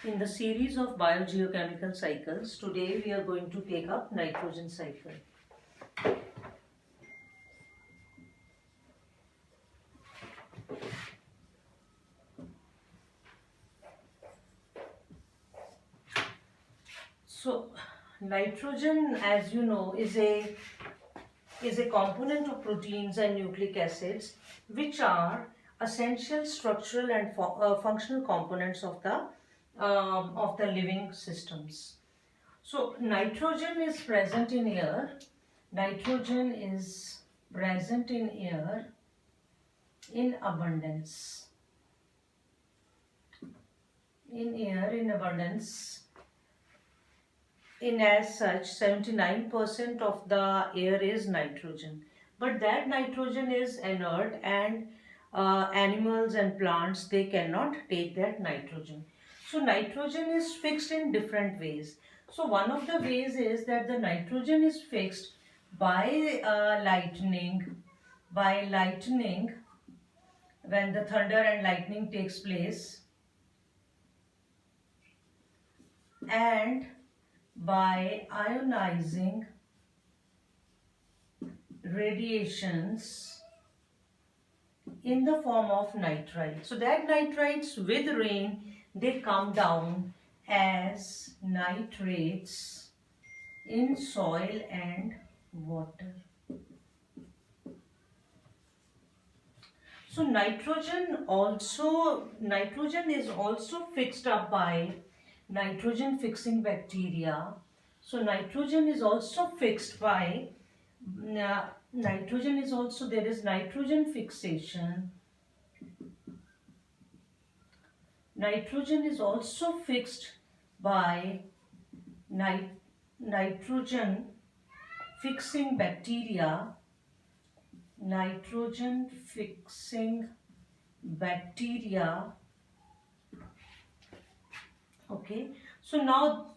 In the series of biogeochemical cycles, today we are going to take up nitrogen cycle. So, nitrogen, as you know, is a component of proteins and nucleic acids, which are essential structural and functional components of the living systems. So nitrogen is present in air. Nitrogen is present in air in abundance. In air in abundance. In as such, 79% of the air is nitrogen. But that nitrogen is inert, and animals and plants, they cannot take that nitrogen. So nitrogen is fixed in different ways. So one of the ways is that the nitrogen is fixed by lightning, when the thunder and lightning takes place, and by ionizing radiations in the form of nitrite. So that nitrites with rain, they come down as nitrates in soil and water. So nitrogen is also fixed up by nitrogen fixing bacteria. So nitrogen is also fixed by there is nitrogen fixation. Nitrogen is also fixed by nitrogen fixing bacteria. Nitrogen fixing bacteria. Okay, so now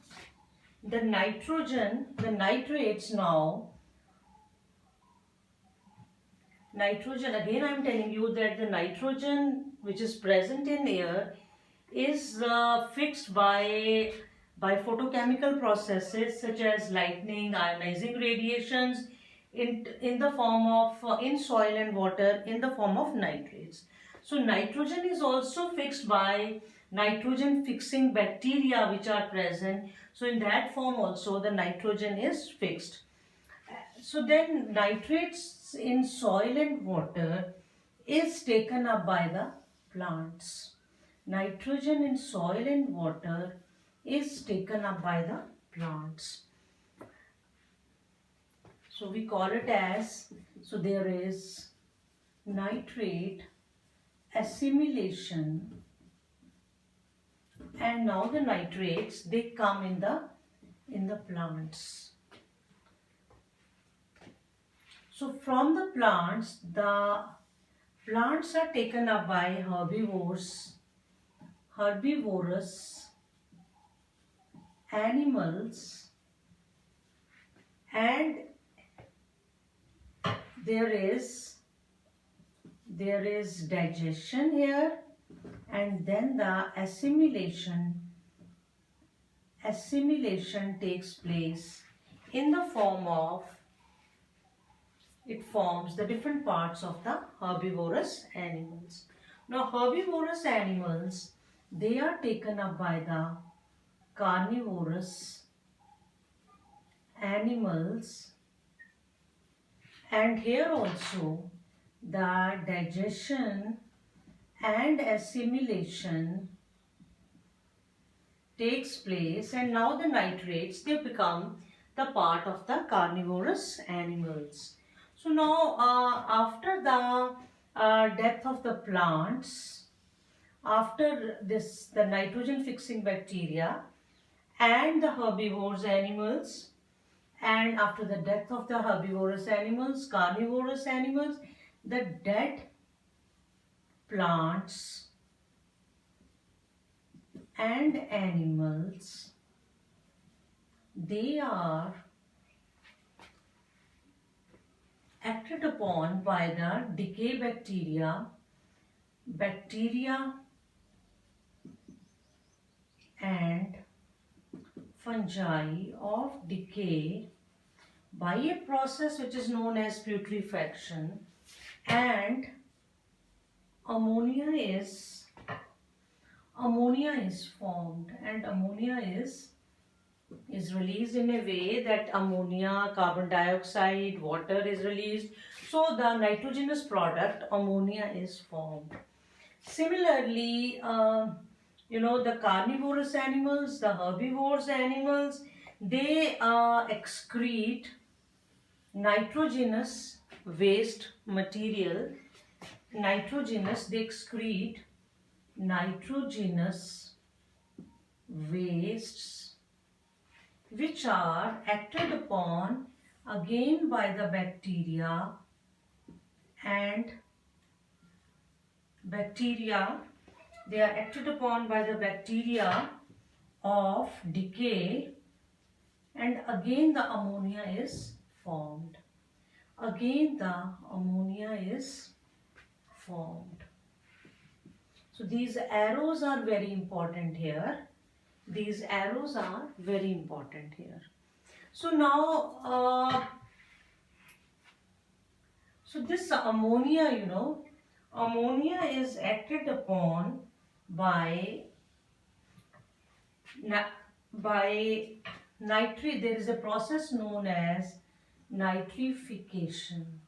the nitrates now. Nitrogen, again I am telling you that the nitrogen which is present in air is fixed by photochemical processes such as lightning, ionizing radiations in the form of in soil and water in the form of nitrates. So nitrogen is also fixed by nitrogen fixing bacteria which are present. So in that form also the nitrogen is fixed. So then nitrates in soil and water is taken up by the plants. Nitrogen in soil and water is taken up by the plants. So we call it as, so there is nitrate assimilation, and now the nitrates, they come in the plants. So from the plants are taken up by herbivorous animals, and there is digestion here, and then the assimilation takes place in the form of, it forms the different parts of the herbivorous animals. Now herbivorous animals, they are taken up by the carnivorous animals, and here also the digestion and assimilation takes place, and now the nitrates, they become the part of the carnivorous animals. So now after the death of the plants, after this, the nitrogen fixing bacteria and the herbivorous animals, and after the death of the herbivorous animals, carnivorous animals, the dead plants and animals, they are acted upon by the decay bacteria and fungi of decay by a process which is known as putrefaction, and ammonia is formed, and ammonia is released in a way that ammonia, carbon dioxide, water is released. So the nitrogenous product ammonia is formed. Similarly, the carnivorous animals, the herbivorous animals, they excrete nitrogenous waste material. They excrete nitrogenous wastes which are acted upon again by the bacteria, and they are acted upon by the bacteria of decay, and again the ammonia is formed. So these arrows are very important here. So now, so this ammonia, ammonia is acted upon by nitrate. There is a process known as nitrification.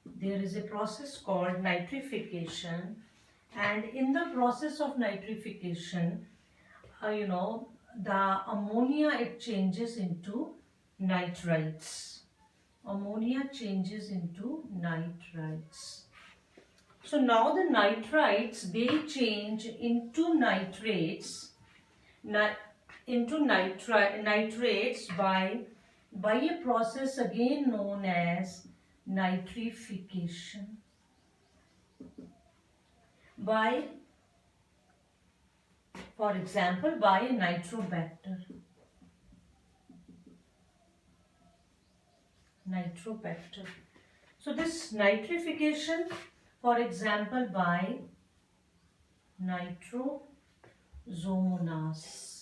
There is a process called nitrification, and in the process of nitrification, the ammonia, it changes into nitrites. So now the nitrites, they change into nitrates, by a process again known as nitrification. For example, by a nitrobacter. So this nitrification, for example, by nitrosomonas.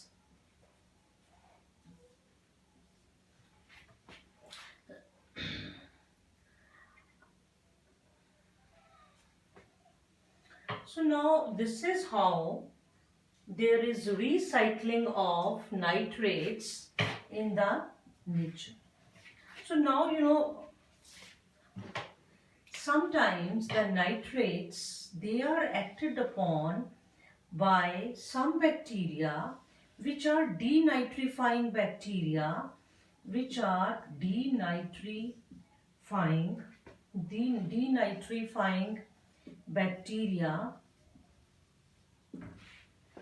So now this is how there is recycling of nitrates in the nature. So now, sometimes the nitrates, they are acted upon by some bacteria which are denitrifying bacteria,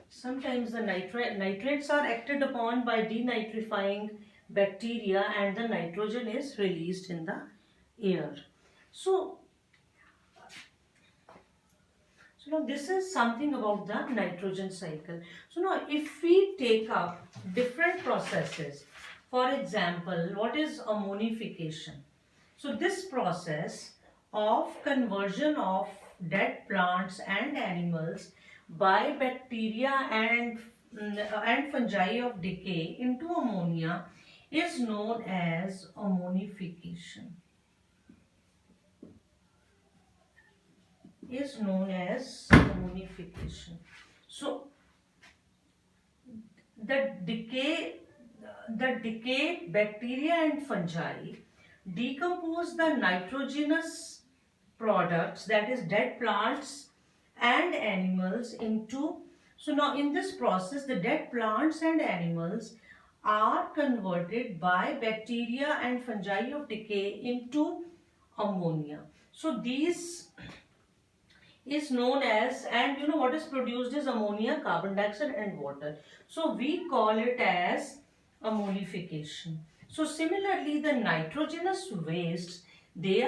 Sometimes the nitrates are acted upon by denitrifying bacteria, and the nitrogen is released in the air. So now this is something about the nitrogen cycle. So now if we take up different processes, for example, what is ammonification? So this process of conversion of dead plants and animals by bacteria and fungi of decay into ammonia is known as ammonification. So the decay bacteria and fungi decompose the nitrogenous products, that is dead plants and animals, into, so now in this process the dead plants and animals are converted by bacteria and fungi of decay into ammonia. So these is known as, and what is produced is ammonia, carbon dioxide and water. So we call it as ammonification. So similarly, the nitrogenous wastes, they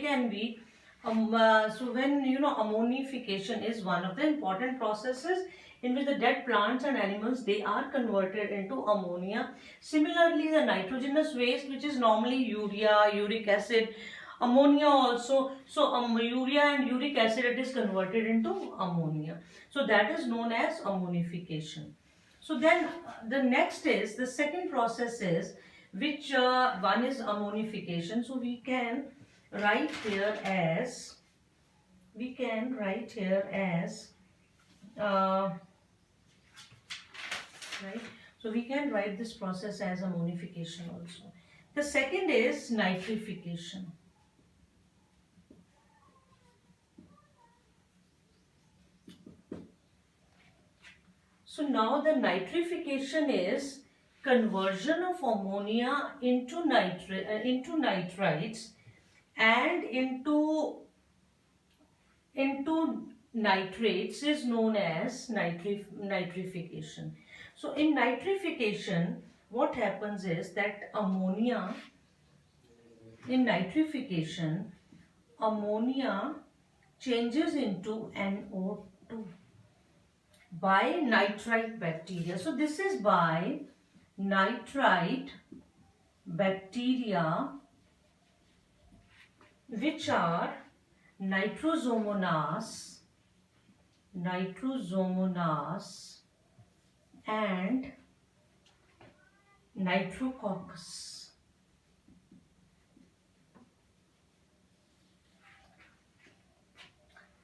can be so when ammonification is one of the important processes in which the dead plants and animals, they are converted into ammonia. Similarly, the nitrogenous waste, which is normally urea, uric acid, Ammonia also. So urea and uric acid, it is converted into ammonia. So that is known as ammonification. So then the next is, the second process is, which one is ammonification. So we can write here as, uh, right. So we can write this process as ammonification also. The second is nitrification. So now the nitrification is conversion of ammonia into nitrites and into nitrates is known as nitrification. So in nitrification, what happens is that in nitrification, ammonia changes into NO2 by nitrite bacteria. So this is by nitrite bacteria, which are nitrosomonas and nitrococcus.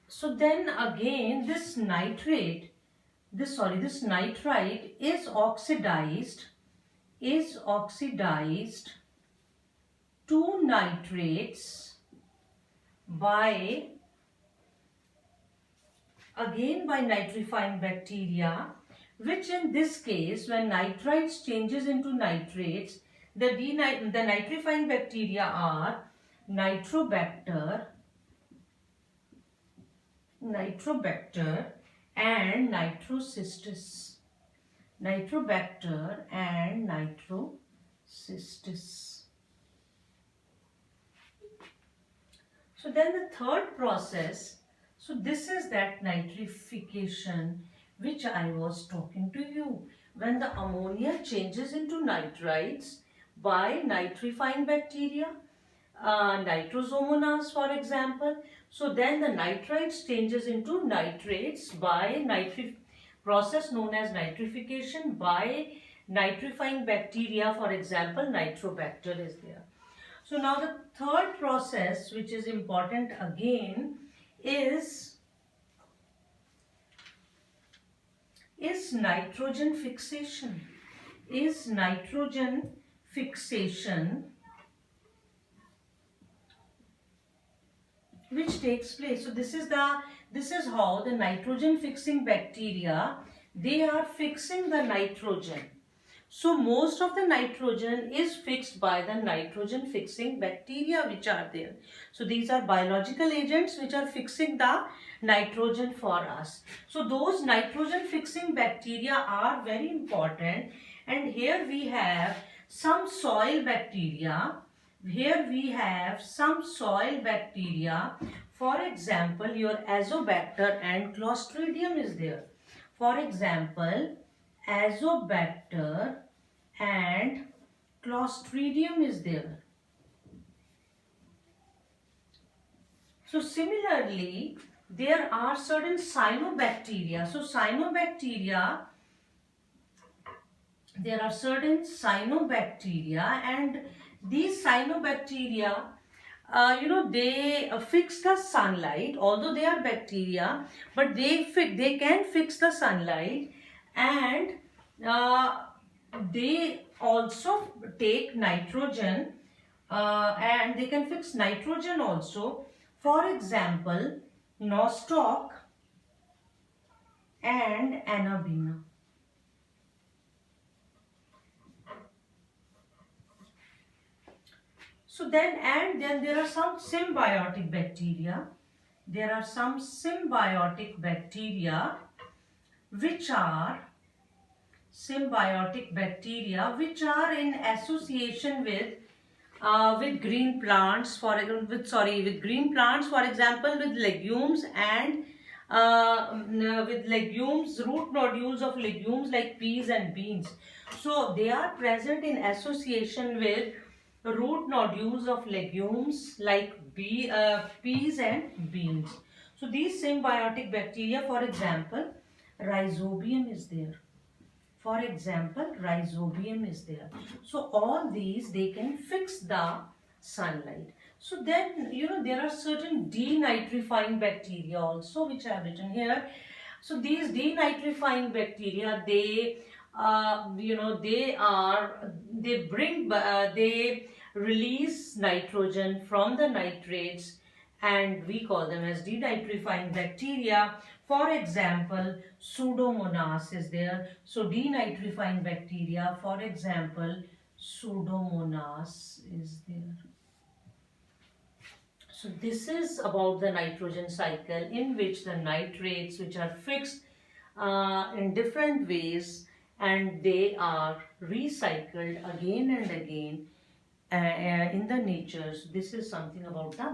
So then again this nitrite is oxidized to nitrates by nitrifying bacteria, which in this case, when nitrites changes into nitrates, the nitrifying bacteria are Nitrobacter and Nitrocystis. Nitrobacter and Nitrocystis. So then the third process, so this is that nitrification which I was talking to you. When the ammonia changes into nitrites by nitrifying bacteria, nitrosomonas for example, so then the nitrites changes into nitrates by process known as nitrification by nitrifying bacteria, for example Nitrobacter is there. So now the third process which is important again is nitrogen fixation. Which takes place. So this is how the nitrogen fixing bacteria, they are fixing the nitrogen. So most of the nitrogen is fixed by the nitrogen fixing bacteria which are there. So these are biological agents which are fixing the nitrogen for us. So those nitrogen fixing bacteria are very important, and here we have some soil bacteria. For example, your Azobacter and Clostridium is there. For example, Azobacter and Clostridium is there. So similarly, there are certain cyanobacteria. So there are certain cyanobacteria, and these cyanobacteria, they fix the sunlight, although they are bacteria, but they can fix the sunlight, and they also take nitrogen, and they can fix nitrogen also. For example, Nostoc and Anabina. So then there are some symbiotic bacteria. Which are in association with green plants, for example, with legumes and root nodules of legumes like peas and beans. So they are present in association with root nodules of legumes like peas and beans. So these symbiotic bacteria, for example, rhizobium is there. For example, rhizobium is there. So all these, they can fix the sunlight. So then, there are certain denitrifying bacteria also, which I have written here. So these denitrifying bacteria, they, they release nitrogen from the nitrates, and we call them as denitrifying bacteria. For example, Pseudomonas is there. So denitrifying bacteria, for example, Pseudomonas is there. So this is about the nitrogen cycle, in which the nitrates, which are fixed in different ways, and they are recycled again and again in the nature. So this is something about the